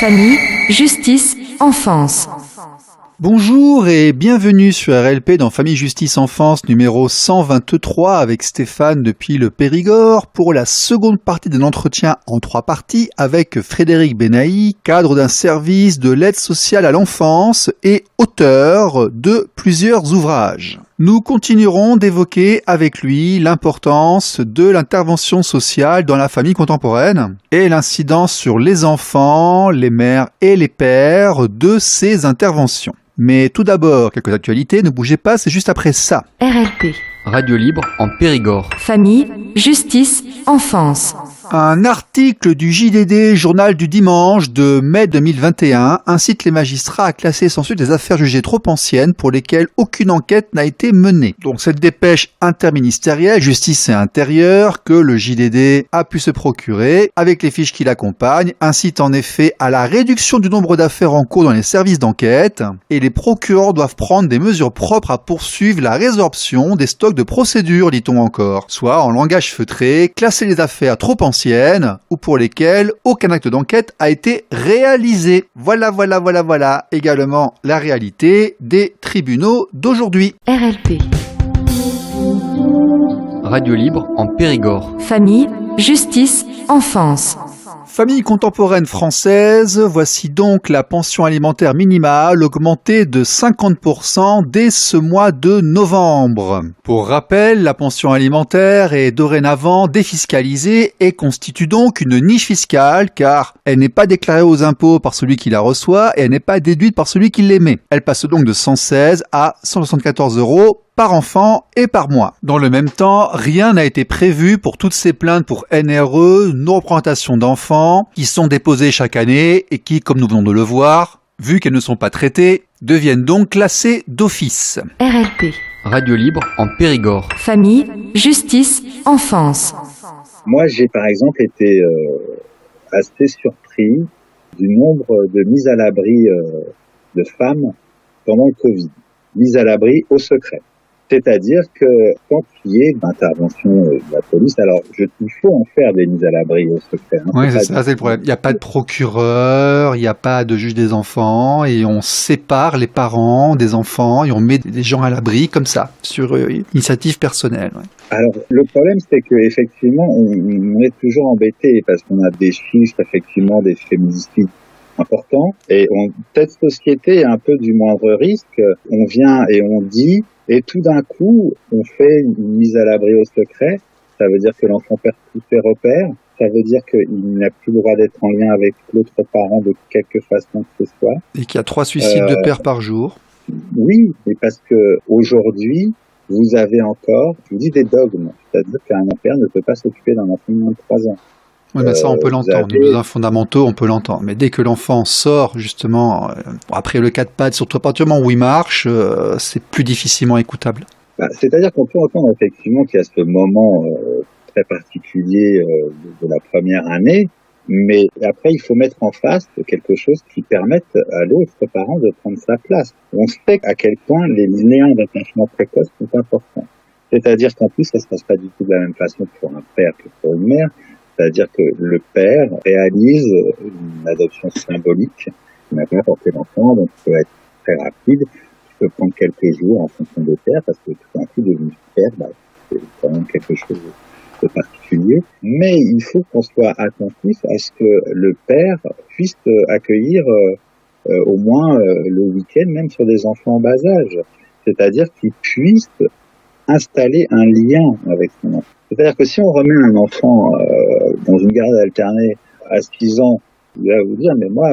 Famille, justice, enfance. Bonjour et bienvenue sur RLP dans Famille Justice Enfance numéro 123 avec Stéphane depuis le Périgord pour la seconde partie d'un entretien en 3 parties avec Frédéric Benahi, cadre d'un service de l'aide sociale à l'enfance et auteur de plusieurs ouvrages. Nous continuerons d'évoquer avec lui l'importance de l'intervention sociale dans la famille contemporaine et l'incidence sur les enfants, les mères et les pères de ces interventions. Mais tout d'abord, quelques actualités, ne bougez pas, c'est juste après ça. RLP. Radio libre en Périgord. Famille, justice, enfance. Un article du JDD, journal du dimanche de mai 2021, incite les magistrats à classer sans suite des affaires jugées trop anciennes pour lesquelles aucune enquête n'a été menée. Donc cette dépêche interministérielle, Justice et Intérieur, que le JDD a pu se procurer, avec les fiches qui l'accompagnent, incite en effet à la réduction du nombre d'affaires en cours dans les services d'enquête, et les procureurs doivent prendre des mesures propres à poursuivre la résorption des stocks de procédures, dit-on encore. Soit, en langage feutré, classer les affaires trop anciennes ou pour lesquelles aucun acte d'enquête a été réalisé. Voilà. Également la réalité des tribunaux d'aujourd'hui. RLP. Radio libre en Périgord. Famille, justice, enfance. Famille contemporaine française, voici donc la pension alimentaire minimale augmentée de 50% dès ce mois de novembre. Pour rappel, la pension alimentaire est dorénavant défiscalisée et constitue donc une niche fiscale car elle n'est pas déclarée aux impôts par celui qui la reçoit et elle n'est pas déduite par celui qui l'émet. Elle passe donc de 116 à 174 € par enfant et par mois. Dans le même temps, rien n'a été prévu pour toutes ces plaintes pour NRE, non-représentation d'enfants, qui sont déposées chaque année et qui, comme nous venons de le voir, vu qu'elles ne sont pas traitées, deviennent donc classées d'office. RLP. Radio libre en Périgord. Famille, justice, enfance. Moi, j'ai par exemple été assez surpris du nombre de mises à l'abri de femmes pendant le Covid. Mises à l'abri au secret. C'est-à-dire que quand il y ait une intervention de la police, alors il faut en faire des mises à l'abri au secret. Oui, c'est le problème. Il n'y a pas de procureur, il n'y a pas de juge des enfants, et on sépare les parents des enfants, et on met des gens à l'abri comme ça, sur initiative personnelle. Ouais. Alors le problème, c'est que effectivement, on est toujours embêté parce qu'on a des chiffres effectivement des féminicides importants, et cette société est un peu du moindre risque. On vient et on dit. Et tout d'un coup, on fait une mise à l'abri au secret. Ça veut dire que l'enfant perd tous ses repères. Ça veut dire qu'il n'a plus le droit d'être en lien avec l'autre parent de quelque façon que ce soit. Et qu'il y a 3 suicides de pères par jour. Oui, mais parce que aujourd'hui, vous avez encore, je vous dis, des dogmes. C'est-à-dire qu'un père ne peut pas s'occuper d'un enfant de moins de 3 ans. Oui, mais ça, on peut l'entendre. Les besoins fondamentaux, on peut l'entendre. Mais dès que l'enfant sort, justement, après le 4 pattes, surtout à partir du moment où il marche, c'est plus difficilement écoutable. C'est-à-dire qu'on peut entendre effectivement qu'il y a ce moment très particulier de la première année, mais après, il faut mettre en face quelque chose qui permette à l'autre parent de prendre sa place. On sait à quel point les liens d'attachement précoce sont importants. C'est-à-dire qu'en plus, ça ne se passe pas du tout de la même façon pour un père que pour une mère. C'est-à-dire que le père réalise une adoption symbolique qui n'a pas porté l'enfant, donc il peut être très rapide, il peut prendre quelques jours en fonction des pères, parce que tout d'un coup, devenir père, c'est quand même quelque chose de particulier. Mais il faut qu'on soit attentif à ce que le père puisse accueillir au moins le week-end, même sur des enfants en bas âge. C'est-à-dire qu'il puisse installer un lien avec son enfant. C'est-à-dire que si on remet un enfant dans une garde alternée à 6 ans, il va vous dire, mais moi,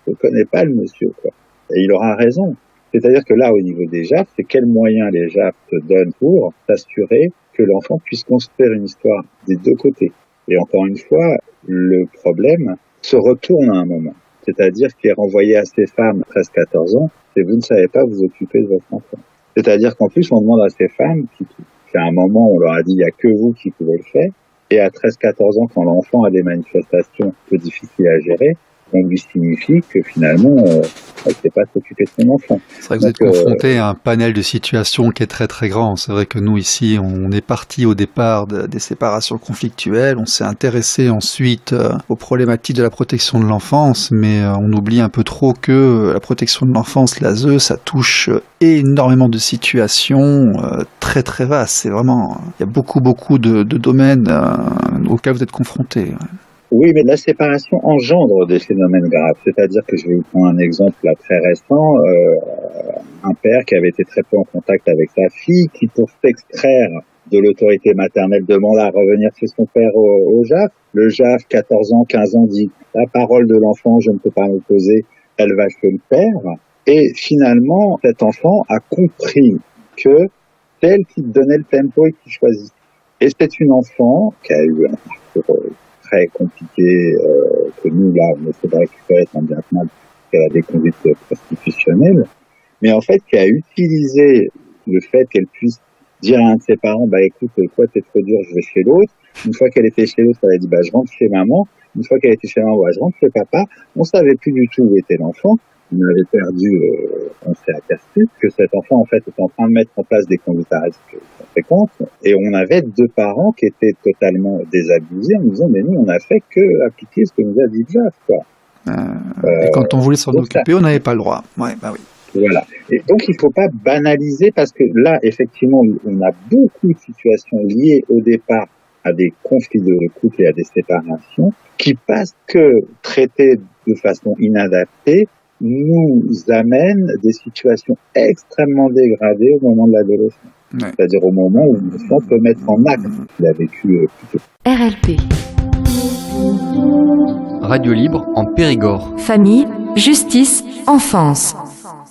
je ne connais pas le monsieur, quoi. Et il aura raison. C'est-à-dire que là, au niveau des JAF, c'est quels moyens les JAF te donnent pour s'assurer que l'enfant puisse construire une histoire des deux côtés. Et encore une fois, le problème, se retourne à un moment. C'est-à-dire qu'il est renvoyé à ces femmes 13-14 ans, et vous ne savez pas vous occuper de votre enfant. C'est-à-dire qu'en plus, on demande à ces femmes, qu'à un moment, on leur a dit, il n'y a que vous qui pouvez le faire, et à 13-14 ans, quand l'enfant a des manifestations un peu difficiles à gérer, on lui signifie que finalement, elle ne sait pas s'occuper de son enfant. C'est vrai que vous êtes confronté à un panel de situations qui est très très grand. C'est vrai que nous ici, on est parti au départ des séparations conflictuelles, on s'est intéressé ensuite aux problématiques de la protection de l'enfance, mais on oublie un peu trop que la protection de l'enfance, l'ASE, ça touche énormément de situations très très vastes. C'est vraiment, il y a beaucoup de domaines auxquels vous êtes confrontés. Ouais. Oui, mais la séparation engendre des phénomènes graves. C'est-à-dire que je vais vous prendre un exemple là très récent, un père qui avait été très peu en contact avec sa fille, qui pour s'extraire de l'autorité maternelle demande à revenir chez son père au JAF. Le JAF, 14 ans, 15 ans, dit « La parole de l'enfant, je ne peux pas m'opposer, elle va chez le père ». Et finalement, cet enfant a compris que c'est elle qui donnait le tempo et qui choisissait. Et c'est une enfant qui a eu un parcours très compliqué, que nous, là, on essaie de récupérer tant bien que mal, qu'elle a des conduites prostitutionnelles, mais en fait, qui a utilisé le fait qu'elle puisse dire à un de ses parents, bah écoute, toi, t'es trop dur, je vais chez l'autre. Une fois qu'elle était chez l'autre, elle a dit, bah je rentre chez maman. Une fois qu'elle était chez maman, bah je rentre chez papa. On savait plus du tout où était l'enfant. On avait perdu, on s'est aperçu que cet enfant, en fait, était en train de mettre en place des conduites à risque conséquentes. Et on avait deux parents qui étaient totalement désabusés en nous disant, mais nous, on n'a fait que appliquer ce que nous a dit le JAF, quoi. Et quand on voulait s'en occuper, on n'avait pas le droit. Ouais, bah oui. Voilà. Et donc, il ne faut pas banaliser parce que là, effectivement, on a beaucoup de situations liées au départ à des conflits de couple et à des séparations qui, parce que traitées de façon inadaptée, nous amènent des situations extrêmement dégradées au moment de l'adolescence. Ouais. C'est-à-dire au moment où l'enfant peut mettre en acte ce qu'il a vécu plus tôt. RLP. Radio libre en Périgord. Famille, justice, enfance.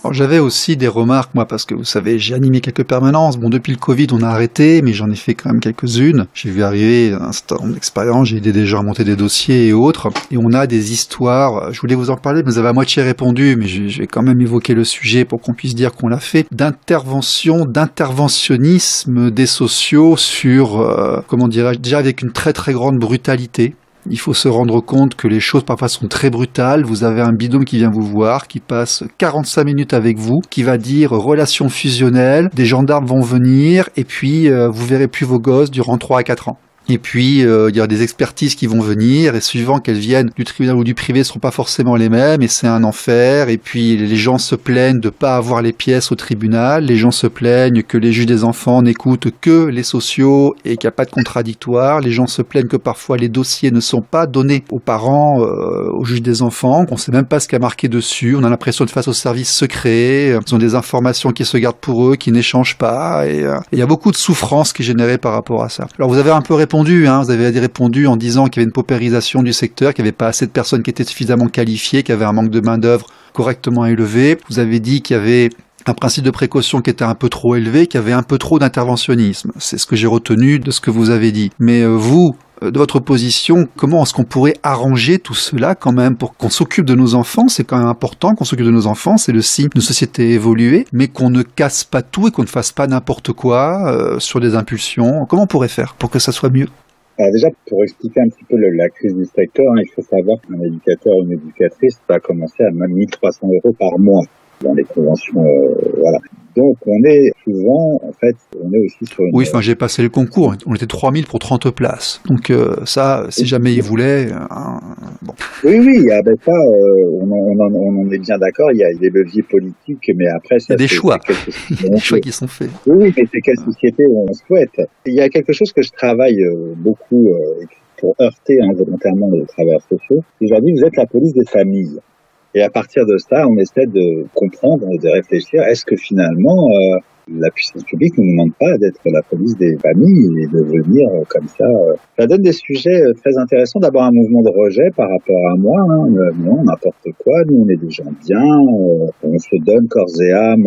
Alors, j'avais aussi des remarques, moi, parce que vous savez, j'ai animé quelques permanences. Bon, depuis le Covid, on a arrêté, mais j'en ai fait quand même quelques-unes. J'ai vu arriver un certain nombre d'expériences, j'ai aidé des gens à monter des dossiers et autres. Et on a des histoires, je voulais vous en parler, mais vous avez à moitié répondu, mais je vais quand même évoquer le sujet pour qu'on puisse dire qu'on l'a fait, d'interventionnisme des sociaux sur, comment dirais-je, déjà avec une très très grande brutalité. Il faut se rendre compte que les choses parfois sont très brutales. Vous avez un binôme qui vient vous voir, qui passe 45 minutes avec vous, qui va dire relation fusionnelle, des gendarmes vont venir et puis vous verrez plus vos gosses durant 3 à 4 ans. Et puis, il y a des expertises qui vont venir, et suivant qu'elles viennent du tribunal ou du privé, ne seront pas forcément les mêmes, et c'est un enfer. Et puis, les gens se plaignent de pas avoir les pièces au tribunal, les gens se plaignent que les juges des enfants n'écoutent que les sociaux et qu'il n'y a pas de contradictoire. Les gens se plaignent que parfois les dossiers ne sont pas donnés aux parents, aux juges des enfants, qu'on sait même pas ce qu'il y a marqué dessus. On a l'impression de face au service secret. Ils ont des informations qui se gardent pour eux, qui n'échangent pas, et il y a beaucoup de souffrance qui est générée par rapport à ça. Alors, vous avez un peu répondu. Vous avez répondu en disant qu'il y avait une paupérisation du secteur, qu'il n'y avait pas assez de personnes qui étaient suffisamment qualifiées, qu'il y avait un manque de main-d'œuvre correctement élevé. Vous avez dit qu'il y avait un principe de précaution qui était un peu trop élevé, qu'il y avait un peu trop d'interventionnisme. C'est ce que j'ai retenu de ce que vous avez dit. Mais vous, de votre position, comment est-ce qu'on pourrait arranger tout cela quand même pour qu'on s'occupe de nos enfants? C'est quand même important qu'on s'occupe de nos enfants, c'est le signe d'une société évoluée, mais qu'on ne casse pas tout et qu'on ne fasse pas n'importe quoi sur des impulsions. Comment on pourrait faire pour que ça soit mieux? Alors déjà, pour expliquer un petit peu la crise du secteur, il faut savoir qu'un éducateur ou une éducatrice va commencer à même 1 300 € par mois dans les conventions, voilà. Donc on est souvent, en fait, on est aussi sur une... Oui, enfin j'ai passé le concours, on était 3000 pour 30 places. Donc ça, si jamais ils voulaient... bon. Oui, ah ben ça, on en est bien d'accord, il y a des leviers politiques, mais après... Ça, il y a des choix, il y a des choix qui sont faits. Oui, mais c'est quelle société on souhaite. Il y a quelque chose que je travaille beaucoup pour heurter involontairement les travailleurs sociaux. Aujourd'hui, vous êtes la police des familles. Et à partir de ça, on essaie de comprendre, de réfléchir. Est-ce que finalement, la puissance publique ne nous demande pas d'être la police des familles et de venir comme ça? Ça donne des sujets très intéressants. D'abord, un mouvement de rejet par rapport à moi. Non, n'importe quoi. Nous, on est des gens bien. On se donne corps et âme.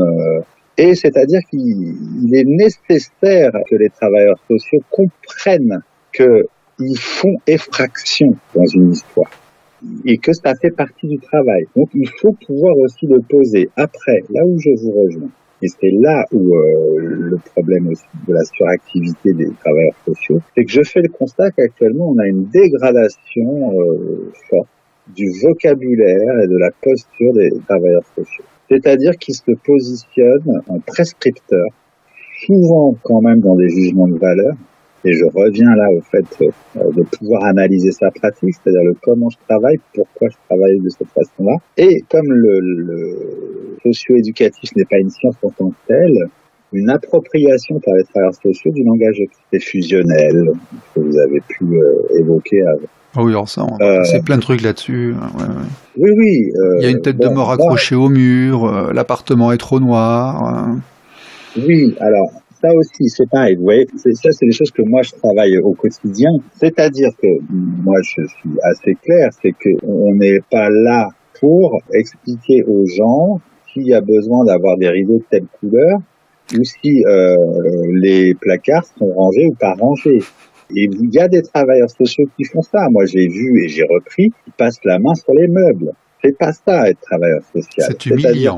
Et c'est-à-dire qu'il est nécessaire que les travailleurs sociaux comprennent qu'ils font effraction dans une histoire. et que ça fait partie du travail. Donc il faut pouvoir aussi le poser. Après, là où je vous rejoins, et c'est là où le problème aussi de la suractivité des travailleurs sociaux, c'est que je fais le constat qu'actuellement on a une dégradation forte du vocabulaire et de la posture des travailleurs sociaux. C'est-à-dire qu'ils se positionnent en prescripteurs, souvent quand même dans des jugements de valeur. Et je reviens là au fait de pouvoir analyser sa pratique, c'est-à-dire le comment je travaille, pourquoi je travaille de cette façon-là. Et comme le socio-éducatif n'est pas une science en tant que telle, une appropriation par les travailleurs sociaux du langage fusionnel que vous avez pu évoquer avant. Ah oui, alors ça, c'est plein de trucs là-dessus. Ouais. Oui. Il y a une tête de mort accrochée au mur, l'appartement est trop noir. Oui, alors ça aussi, c'est pareil. Vous voyez, c'est des choses que moi je travaille au quotidien. C'est-à-dire que moi je suis assez clair, c'est que on n'est pas là pour expliquer aux gens s'il y a besoin d'avoir des rideaux de telle couleur ou si les placards sont rangés ou pas rangés. Et il y a des travailleurs sociaux qui font ça. Moi, j'ai vu et j'ai repris, qui passent la main sur les meubles. C'est pas ça, être travailleur social. C'est humiliant.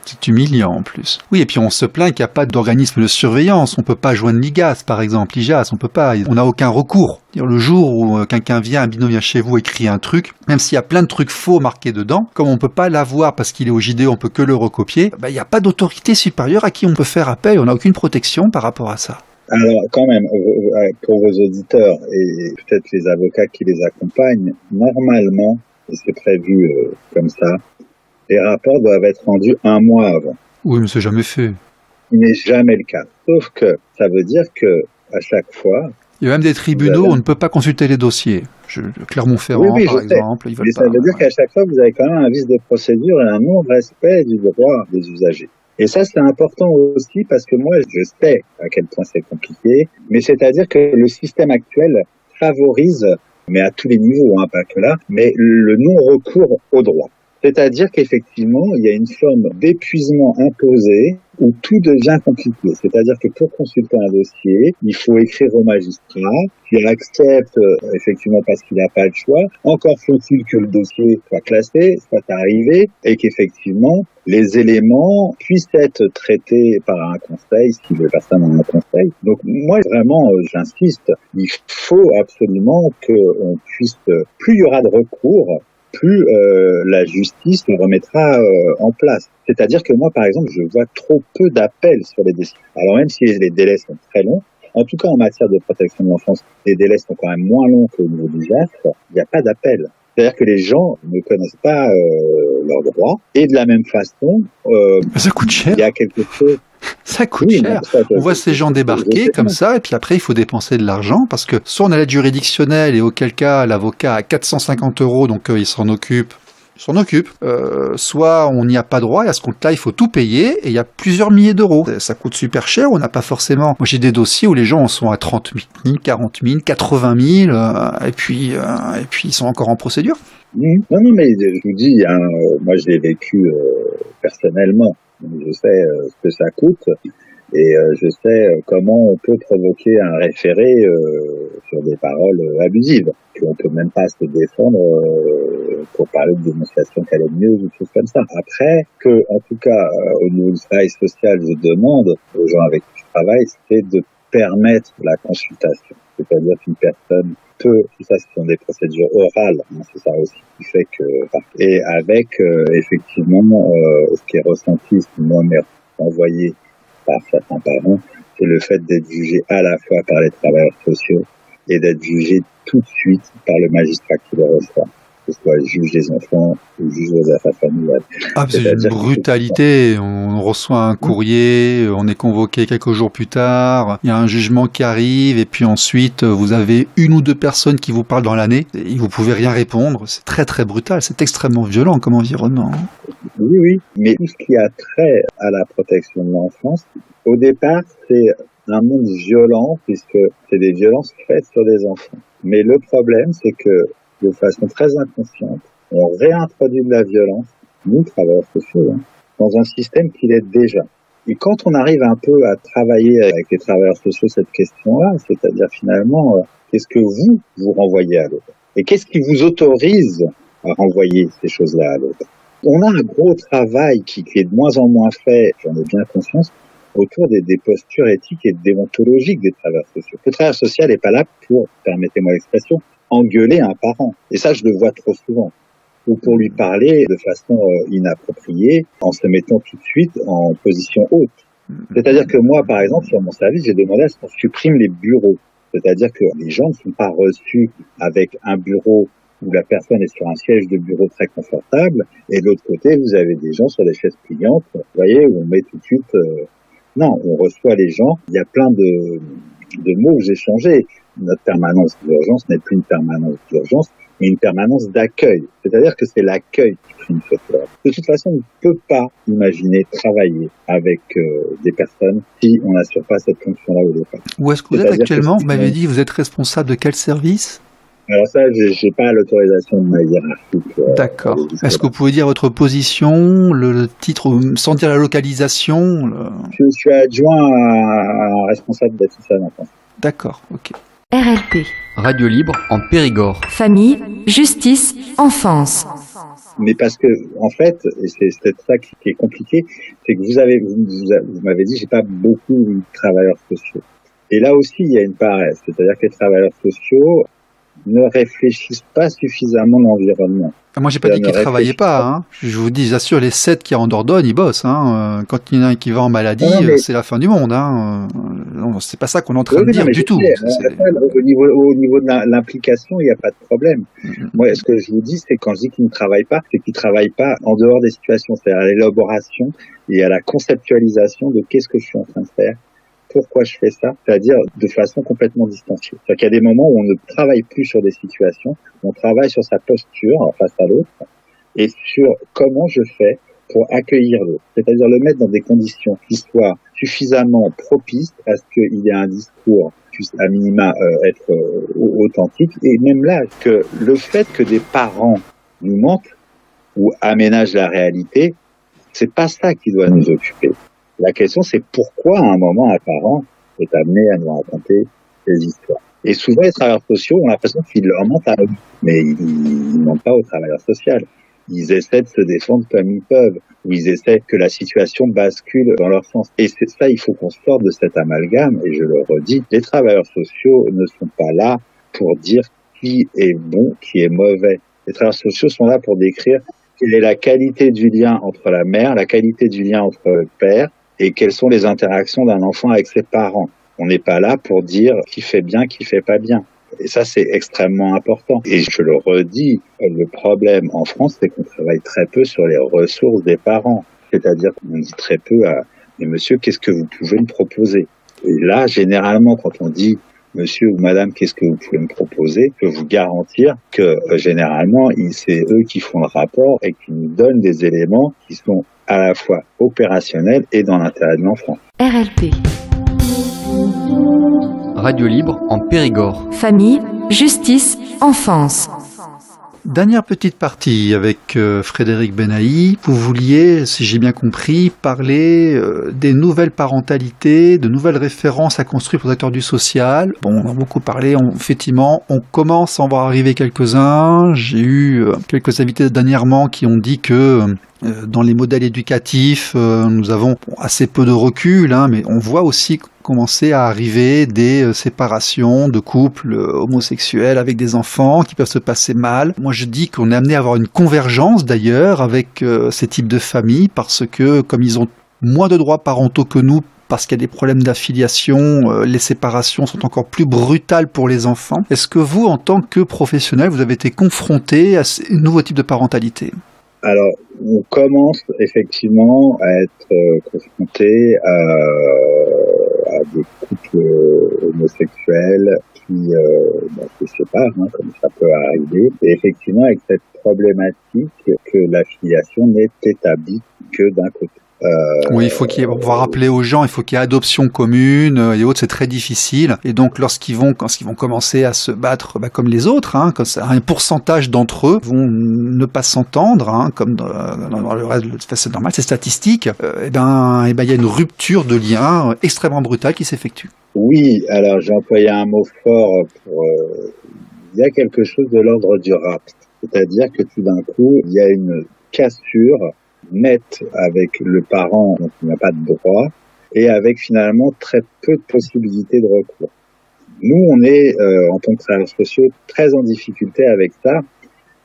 C'est humiliant, en plus. Oui, et puis on se plaint qu'il n'y a pas d'organisme de surveillance. On peut pas joindre l'IGAS, par exemple. l'IGAS, on peut pas. On n'a aucun recours. Le jour où quelqu'un vient, un binôme vient chez vous, écrit un truc, même s'il y a plein de trucs faux marqués dedans, comme on peut pas l'avoir parce qu'il est au JD, on peut que le recopier, il n'y a pas d'autorité supérieure à qui on peut faire appel. On n'a aucune protection par rapport à ça. Alors, quand même, pour vos auditeurs et peut-être les avocats qui les accompagnent, normalement, et c'est prévu comme ça, les rapports doivent être rendus 1 mois avant. Oui, mais c'est jamais fait. Il n'est jamais le cas. Sauf que ça veut dire que à chaque fois... Il y a même des tribunaux où on ne peut pas consulter les dossiers. Clermont-Ferrand, par exemple, ils veulent pas. Mais ça veut dire qu'à chaque fois, vous avez quand même un vice de procédure et un non-respect du droit des usagers. Et ça, c'est important aussi parce que moi, je sais à quel point c'est compliqué, mais c'est-à-dire que le système actuel favorise, mais à tous les niveaux, pas que là, mais le non-recours au droit. C'est-à-dire qu'effectivement, il y a une forme d'épuisement imposé où tout devient compliqué. C'est-à-dire que pour consulter un dossier, il faut écrire au magistrat, qui accepte effectivement parce qu'il n'a pas le choix. Encore faut-il que le dossier soit classé, soit arrivé, et qu'effectivement, les éléments puissent être traités par un conseil, si les personnes ont un conseil. Donc moi, vraiment, j'insiste, il faut absolument qu'on puisse, plus il y aura de recours, plus la justice le remettra en place. C'est-à-dire que moi, par exemple, je vois trop peu d'appels sur les décisions. Alors même si les délais sont très longs, en tout cas en matière de protection de l'enfance, les délais sont quand même moins longs qu'au niveau du GAF, il n'y a pas d'appel. C'est-à-dire que les gens ne connaissent pas leurs droits. Et de la même façon, ça coûte cher. Il y a quelque chose... Ça coûte cher. On voit ces gens débarquer comme ça, et puis après, il faut dépenser de l'argent, parce que soit on a l'aide juridictionnelle, et auquel cas, l'avocat a 450 €, donc il s'en occupe. Soit on n'y a pas droit, et à ce compte-là, il faut tout payer, et il y a plusieurs milliers d'euros. Ça coûte super cher, on n'a pas forcément... Moi, j'ai des dossiers où les gens en sont à 30 000, 40 000, 80 000, et puis ils sont encore en procédure. Non, mais je vous dis, moi, je l'ai vécu personnellement. Je sais ce que ça coûte et je sais comment on peut provoquer un référé sur des paroles abusives. On peut même pas se défendre pour parler de dénonciation calomnieuse ou des choses comme ça. Après, en tout cas, au niveau du travail social, je demande aux gens avec qui je travaille, c'est de permettre la consultation. C'est-à-dire qu'une personne peut, ça ce sont des procédures orales, c'est ça aussi qui fait que, et avec effectivement ce qui est ressenti, ce qui m'est envoyé par certains parents, c'est le fait d'être jugé à la fois par les travailleurs sociaux et d'être jugé tout de suite par le magistrat qui le reçoit, que ce soit juge des enfants ou juge aux affaires familiales. Ah, c'est une brutalité. On reçoit un courrier, on est convoqué quelques jours plus tard, il y a un jugement qui arrive, et puis ensuite, vous avez 1 ou 2 personnes qui vous parlent dans l'année, et vous pouvez rien répondre. C'est très très brutal, c'est extrêmement violent comme environnement. Oui, mais tout ce qui a trait à la protection de l'enfance, au départ, c'est un monde violent, puisque c'est des violences faites sur des enfants. Mais le problème, c'est que, de façon très inconsciente, on réintroduit de la violence, nous, travailleurs sociaux, dans un système qui l'est déjà. Et quand on arrive un peu à travailler avec les travailleurs sociaux cette question-là, c'est-à-dire finalement, qu'est-ce que vous renvoyez à l'autre? Et qu'est-ce qui vous autorise à renvoyer ces choses-là à l'autre. On a un gros travail qui est de moins en moins fait, j'en ai bien conscience, autour des postures éthiques et déontologiques des travailleurs sociaux. Le travailleur social n'est pas là pour, permettez-moi l'expression, engueuler un parent. Et ça, je le vois trop souvent. Ou pour lui parler de façon inappropriée, en se mettant tout de suite en position haute. C'est-à-dire que moi, par exemple, sur mon service, j'ai demandé à ce qu'on supprime les bureaux. C'est-à-dire que les gens ne sont pas reçus avec un bureau où la personne est sur un siège de bureau très confortable, et de l'autre côté, vous avez des gens sur des chaises pliantes, vous voyez, où on met tout de suite... Non, on reçoit les gens. Il y a plein de mots que j'ai changés. Notre permanence d'urgence n'est plus une permanence d'urgence, mais une permanence d'accueil. C'est-à-dire que c'est l'accueil qui prime sur cela. De toute façon, on ne peut pas imaginer travailler avec des personnes si on n'assure pas cette fonction-là au départ. Où est-ce que vous êtes actuellement ? Vous m'avez dit, vous êtes responsable de quel service ? Alors ça, j'ai pas l'autorisation de ma hiérarchie. D'accord. Est-ce que vous pouvez dire votre position, le titre, sans dire la localisation Je suis adjoint à un responsable d'assistance à l'enfance. D'accord, ok. RLP. Radio libre en Périgord. Famille, justice, enfance. Mais parce que, en fait, et c'est peut-être ça qui est compliqué, c'est que vous m'avez dit, j'ai pas beaucoup de travailleurs sociaux. Et là aussi, il y a une paresse. C'est-à-dire que les travailleurs sociaux ne réfléchissent pas suffisamment l'environnement. Moi, j'ai pas dit qu'ils travaillaient pas. Hein. Je vous dis, j'assure, les 7 qui en Dordogne, ils bossent. Hein. Quand il y en a un qui va en maladie, c'est la fin du monde. Hein. Non, c'est pas ça qu'on est en train de dire du tout. Au niveau de l'implication, il n'y a pas de problème. Moi, ce que je vous dis, c'est quand je dis qu'ils ne travaillent pas, c'est qu'ils ne travaillent pas en dehors des situations, c'est-à-dire à l'élaboration et à la conceptualisation de qu'est-ce que je suis en train de faire. Pourquoi je fais ça, c'est-à-dire de façon complètement distanciée. C'est-à-dire qu'il y a des moments où on ne travaille plus sur des situations, on travaille sur sa posture face à l'autre et sur comment je fais pour accueillir l'autre. C'est-à-dire le mettre dans des conditions qui soient suffisamment propices à ce qu'il y ait un discours puisse à minima être authentique. Et même là, que le fait que des parents nous mentent ou aménagent la réalité, c'est pas ça qui doit nous occuper. La question, c'est pourquoi, à un moment, un parent est amené à nous raconter des histoires. Et souvent, les travailleurs sociaux ont l'impression qu'ils leur mentent à eux. Mais ils ne mentent pas aux travailleurs sociaux. Ils essaient de se défendre comme ils peuvent. Ou ils essaient que la situation bascule dans leur sens. Et c'est ça, il faut qu'on sorte de cet amalgame. Et je le redis, les travailleurs sociaux ne sont pas là pour dire qui est bon, qui est mauvais. Les travailleurs sociaux sont là pour décrire quelle est la qualité du lien entre la mère, la qualité du lien entre le père, et quelles sont les interactions d'un enfant avec ses parents. On n'est pas là pour dire qui fait bien, qui fait pas bien. Et ça, c'est extrêmement important. Et je le redis, le problème en France, c'est qu'on travaille très peu sur les ressources des parents. C'est-à-dire qu'on dit très peu à « Mais monsieur, qu'est-ce que vous pouvez me proposer ?» Et là, généralement, quand on dit « Monsieur ou madame, qu'est-ce que vous pouvez me proposer ?» Je peux vous garantir que généralement, c'est eux qui font le rapport et qui nous donnent des éléments qui sont à la fois opérationnel et dans l'intérêt de l'enfant. RLP. Radio libre en Périgord. Famille, justice, enfance. Dernière petite partie avec Frédéric Benahi. Vous vouliez, si j'ai bien compris, parler des nouvelles parentalités, de nouvelles références à construire pour les acteurs du social. Bon, on a beaucoup parlé, effectivement, on commence à en voir arriver quelques-uns. J'ai eu quelques invités dernièrement qui ont dit que dans les modèles éducatifs, nous avons assez peu de recul, hein, mais on voit aussi commencer à arriver des séparations de couples homosexuels avec des enfants qui peuvent se passer mal. Moi, je dis qu'on est amené à avoir une convergence d'ailleurs avec ces types de familles parce que comme ils ont moins de droits parentaux que nous, parce qu'il y a des problèmes d'affiliation, les séparations sont encore plus brutales pour les enfants. Est-ce que vous, en tant que professionnel, vous avez été confronté à ces nouveaux types de parentalité ? Alors, on commence effectivement à être confronté à des couples homosexuels qui se séparent, hein, comme ça peut arriver. Et effectivement, avec cette problématique que l'affiliation n'est établie que d'un côté. Oui, il faut on va rappeler aux gens, il faut qu'il y ait adoption commune et autres, c'est très difficile. Et donc, quand ils vont commencer à se battre, comme les autres, hein, quand un pourcentage d'entre eux vont ne pas s'entendre, hein, comme dans le reste, c'est normal, c'est statistique. Il y a une rupture de lien extrêmement brutale qui s'effectue. Oui, alors j'ai employé un mot fort pour. Il y a quelque chose de l'ordre du rapt. C'est-à-dire que tout d'un coup, il y a une cassure nette avec le parent dont il n'a pas de droit et avec finalement très peu de possibilités de recours. Nous, on est, en tant que travailleurs sociaux, très en difficulté avec ça,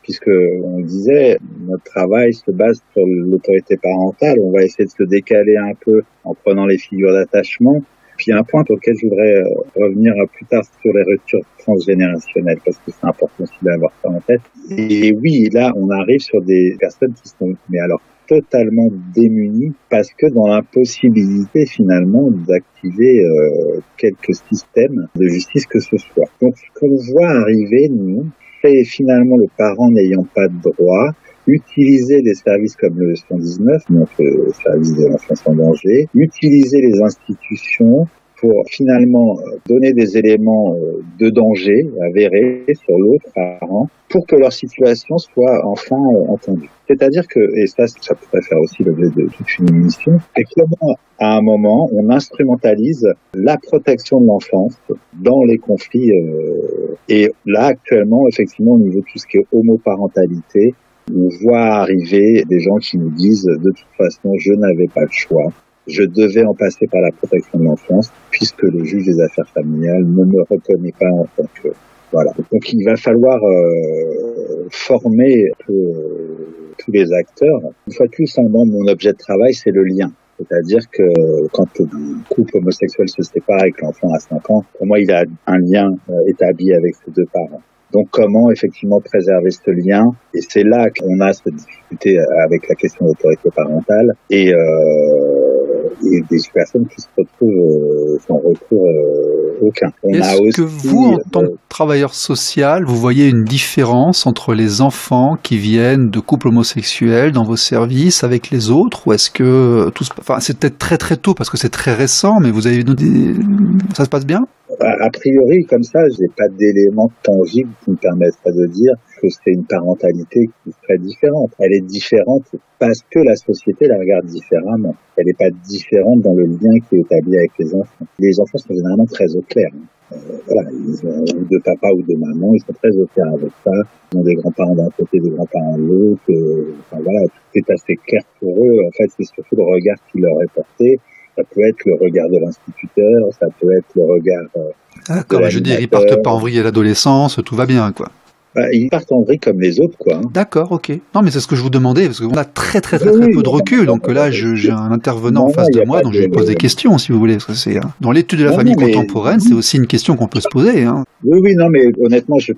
puisque on disait, notre travail se base sur l'autorité parentale. On va essayer de se décaler un peu en prenant les figures d'attachement. Puis il y a un point sur lequel je voudrais revenir plus tard sur les ruptures transgénérationnelles, parce que c'est important aussi d'avoir ça en tête. Et oui, là, on arrive sur des personnes qui sont, mais alors, totalement démunies, parce que dans l'impossibilité, finalement, d'activer quelques systèmes de justice que ce soit. Donc, ce qu'on voit arriver, nous, c'est finalement le parent n'ayant pas de droit, utiliser des services comme le 119, notre service de l'enfance en danger, utiliser les institutions pour finalement donner des éléments de danger avérés sur l'autre parent pour que leur situation soit enfin entendue. C'est-à-dire que, et ça pourrait faire aussi l'objet de toute une émission, c'est comment à un moment on instrumentalise la protection de l'enfance dans les conflits. Et là actuellement, effectivement, au niveau de tout ce qui est homoparentalité, on voit arriver des gens qui nous disent de toute façon je n'avais pas le choix, je devais en passer par la protection de l'enfance puisque le juge des affaires familiales ne me reconnaît pas en tant que... Voilà. Donc il va falloir former tous les acteurs. Une fois de plus, mon objet de travail, c'est le lien. C'est-à-dire que quand un couple homosexuel se sépare et que l'enfant a 5 ans, pour moi, il a un lien établi avec ses deux parents. Donc comment effectivement préserver ce lien? Et c'est là qu'on a cette difficulté avec la question de l'autorité parentale et des personnes qui se retrouvent sans recours aucun. Est-ce que vous, en tant que travailleur social, vous voyez une différence entre les enfants qui viennent de couples homosexuels dans vos services avec les autres, ou est-ce que c'est peut-être très très tôt parce que c'est très récent, mais vous avez ça se passe bien? A priori, comme ça, j'ai pas d'éléments tangibles qui me permettraient de dire que c'est une parentalité qui serait différente. Elle est différente parce que la société la regarde différemment. Elle n'est pas différente dans le lien qui est établi avec les enfants. Les enfants sont généralement très au clair. Voilà, ils ont ou de papa ou de maman, ils sont très au clair avec ça. Ils ont des grands-parents d'un côté, des grands-parents de l'autre. Voilà, tout est assez clair pour eux. En fait, c'est surtout le regard qui leur est porté. Ça peut être le regard de l'instituteur, ça peut être le regard D'accord, mais je veux dire, ils partent pas en vrille à l'adolescence, tout va bien, quoi. Ils partent en vrille comme les autres, quoi. D'accord, ok. Non, mais c'est ce que je vous demandais, parce qu'on a très peu de recul, donc là, j'ai un intervenant en face de moi, donc je lui pose des questions, si vous voulez, parce que c'est dans l'étude de la famille contemporaine, c'est aussi une question qu'on peut se poser, hein. Oui, non, mais honnêtement, j'ai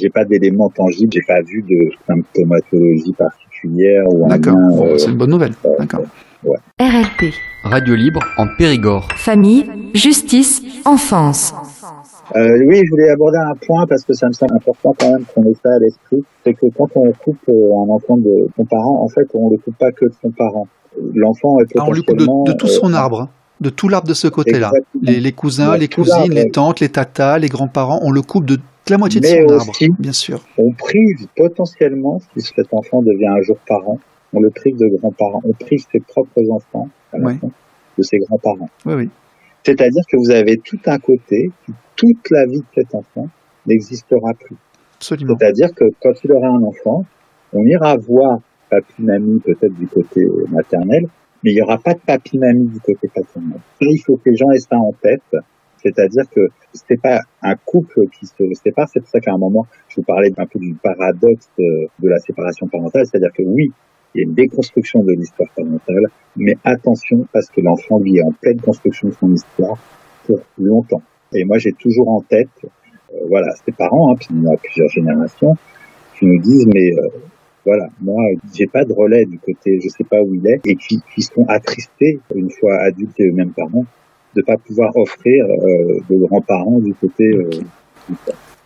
pas d'éléments tangibles, j'ai pas vu de symptomatologie particulière ou D'accord, c'est une bonne nouvelle. D'accord. Ouais. RLP. Radio libre en Périgord. Famille, justice, enfance. Oui, je voulais aborder un point parce que ça me semble important quand même qu'on ait ça à l'esprit. C'est que quand on coupe un enfant de son parent, en fait, on le coupe pas que de son parent. L'enfant est potentiellement... on le coupe de tout son arbre, de tout l'arbre de ce côté-là. Les cousins, les cousines, les tantes, les tatas, les grands-parents, on le coupe de la moitié de son arbre, bien sûr. On prive potentiellement, si cet enfant devient un jour parent, on le prive de grands-parents, on prive ses propres enfants de ses grands-parents. Oui. C'est-à-dire que vous avez tout un côté, toute la vie de cet enfant n'existera plus. Absolument. C'est-à-dire que quand il aura un enfant, on ira voir papy-mamie peut-être du côté maternel, mais il n'y aura pas de papy-mamie du côté paternel. Il faut que les gens aient ça en tête. C'est-à-dire que c'est pas un couple qui se sépare, c'est pour ça qu'à un moment, je vous parlais un peu du paradoxe de la séparation parentale, c'est-à-dire que oui, il y a une déconstruction de l'histoire parentale, mais attention parce que l'enfant lui est en pleine construction de son histoire pour longtemps. Et moi, j'ai toujours en tête, ses parents, puis il y a plusieurs générations, qui nous disent, mais moi, j'ai pas de relais du côté, je sais pas où il est, et qui sont attristés, une fois adultes et eux-mêmes parents, de pas pouvoir offrir de grands-parents du côté...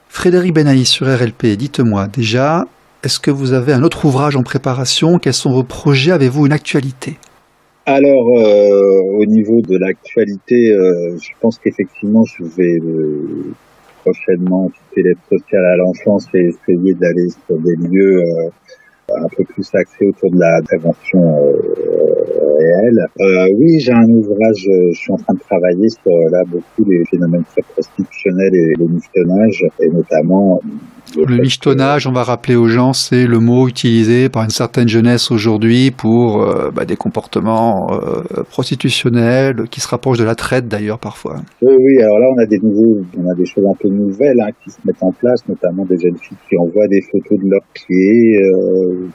Frédéric Benaïs sur RLP, dites-moi déjà, est-ce que vous avez un autre ouvrage en préparation? Quels sont vos projets? Avez-vous une actualité? Alors, au niveau de l'actualité, je pense qu'effectivement, je vais prochainement quitter l'aide sociale à l'enfance et essayer d'aller sur des lieux un peu plus axés autour de la prévention réel. Oui, j'ai un ouvrage, je suis en train de travailler sur là beaucoup les phénomènes très prostitutionnels et le michetonnage, et notamment Le michetonnage, on va rappeler aux gens, c'est le mot utilisé par une certaine jeunesse aujourd'hui pour des comportements prostitutionnels qui se rapprochent de la traite d'ailleurs parfois. Oui, alors là on a des choses un peu nouvelles qui se mettent en place, notamment des jeunes filles qui envoient des photos de leurs pieds,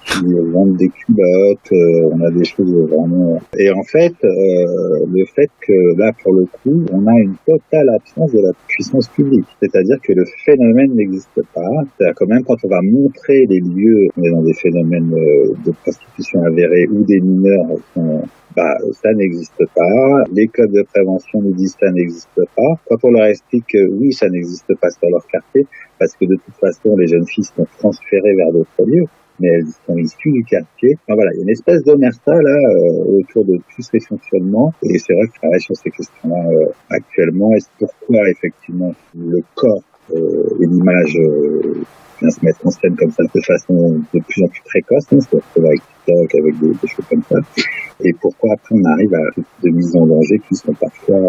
qui vendent des culottes, on a des choses vraiment... Et en fait, le fait que là pour le coup, on a une totale absence de la puissance publique, c'est-à-dire que le phénomène n'existe pas. C'est-à-dire quand même quand on va montrer les lieux, on est dans des phénomènes de prostitution avérés ou des mineurs sont... ça n'existe pas. Les clubs de prévention nous disent que ça n'existe pas. Quand on leur explique que oui, ça n'existe pas sur leur quartier, parce que de toute façon, les jeunes filles sont transférées vers d'autres lieux, mais elles sont issues du quartier. Enfin, voilà, il y a une espèce d'omerta là autour de tous ces fonctionnements. Et c'est vrai que je travaille sur ces questions-là actuellement. Et c'est pourquoi effectivement le corps et l'image vient se mettre en scène comme ça de façon de plus en plus précoce. On se retrouve avec TikTok, avec des choses comme ça. Et pourquoi après on arrive à des mises en danger qui sont parfois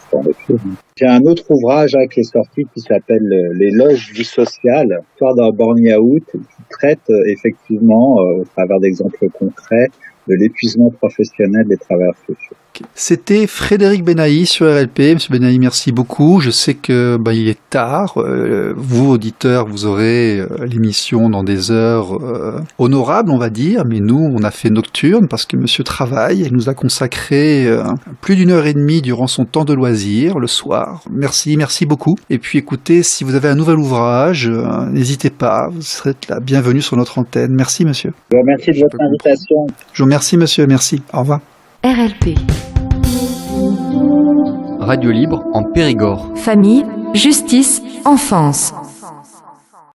sans retour. J'ai un autre ouvrage qui est sorti qui s'appelle L'éloge du social, histoire d'un burn-out qui traite effectivement au travers d'exemples concrets de l'épuisement professionnel des travailleurs sociaux. C'était Frédéric Benahi sur RLP. Monsieur Benahi, merci beaucoup. Je sais que il est tard. Vous, auditeurs, vous aurez l'émission dans des heures honorables, on va dire. Mais nous, on a fait nocturne parce que monsieur travaille et nous a consacré plus d'1h30 durant son temps de loisir, le soir. Merci beaucoup. Et puis écoutez, si vous avez un nouvel ouvrage, n'hésitez pas. Vous serez la bienvenue sur notre antenne. Merci, monsieur. Je vous remercie de votre invitation. Je vous remercie, monsieur. Merci. Au revoir. RLP. Radio libre en Périgord. Famille, justice, enfance.